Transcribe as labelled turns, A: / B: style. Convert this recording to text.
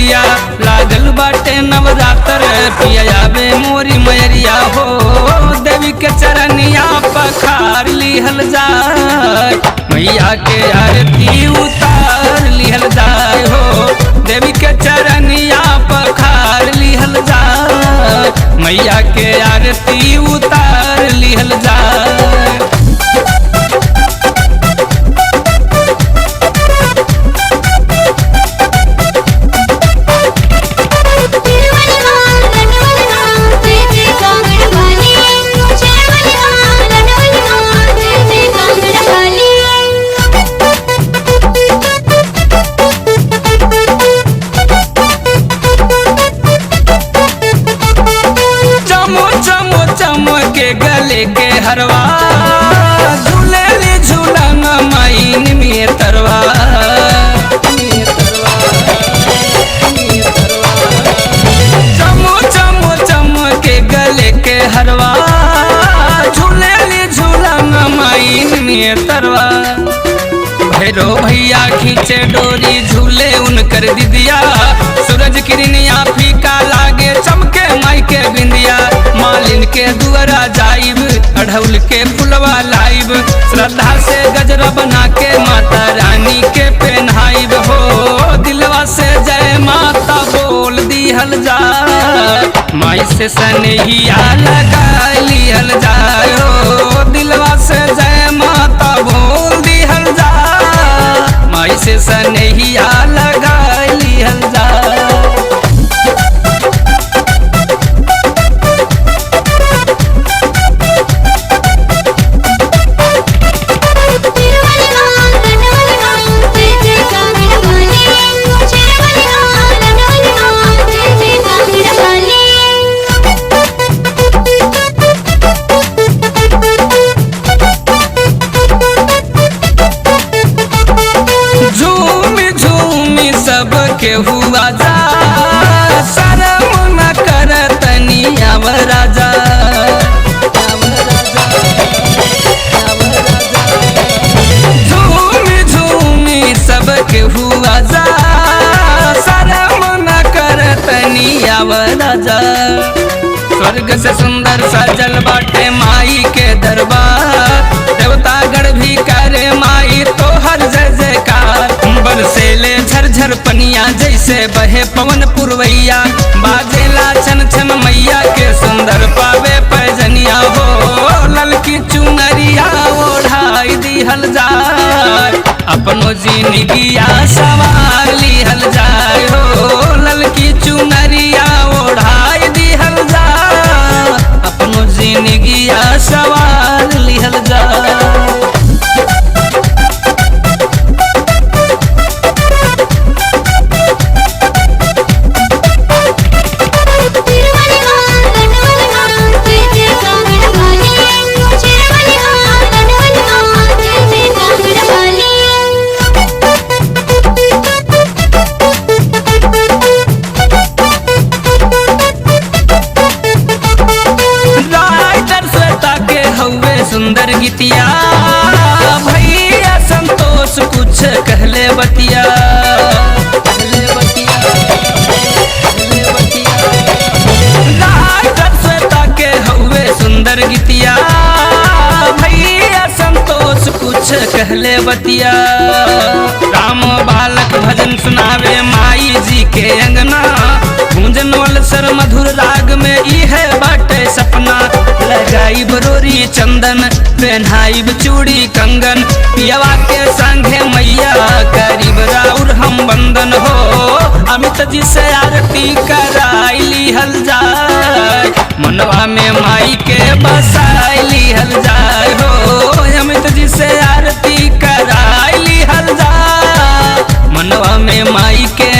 A: भिरिया लागल बाटे नवरात्र पिया आवे मोरी मैरिया हो देवी के चरनिया पखार लिहल जाए मैया के आरती उतार लिहल जाए हो देवी के चरनिया पखार लिहल जाए मैया के आरती उतार लिहल जाए। के गले के हरवा झूले झूलन माइन में तरवा चमो चमो चम के गले के हरवा झूले झूलन माइन में तरवा भैरो भैया खींचे डोरी झूले उनकर दिदिया सूरज किरनिया फीका लागे चमके माई के बिंदिया मालिन के दुआरा जाइब अढ़ौल के फुलवा लाइब श्रद्धा से गजरा बना के माता रानी के पहनाइब हो दिलवा से जय माता बोल दिहल जाए माई से सनहिया लगा लिहल जाए हो दिलवा से जय माता बोल दिहल जाए माई से सनहिया लगा लिहल जाए। के हुआ जा शरम न कर तनिया राजा झूमी झूमी सब के हुआ जा शरम न कर तनिया राजा स्वर्ग से सुंदर सजल बाटे माई के दरबार देवतागण भी करे माई तो हर जय जयकार बरसेले झरझर पनिया जैसे बहे पवन पुरवैया बाजेला छन छन मैया के सुंदर पावे पैजनिया हो ललकी चुनरिया ओढ़ाई दिहल जाए अपनो जिंदगिया सवार लिहल जाए हो ललकी चुनरिया ओढ़ाई दिहल जाए अपनो जिंदगिया सवार लिहल जाए। सुंदर गीतिया भैया संतोष कुछ कहले बतिया श्वेता के हुए सुंदर गीतिया भैया संतोष कुछ कहले बतिया राम बालक भजन सुनावे माई जी के अंगना गुंजन वलसर मधुर राग में ई है बाटे सपना लगाई बरोरी चंदन पहनाइब चूड़ी कंगन पियवा के संगे मैया करीब राउर हम बंदन हो अमित जी से आरती कराई लिहल जाए मनवा में माई के बसाई लिहल जाए हो अमित जी से आरती कराई लिहल जाए मनवा में माई के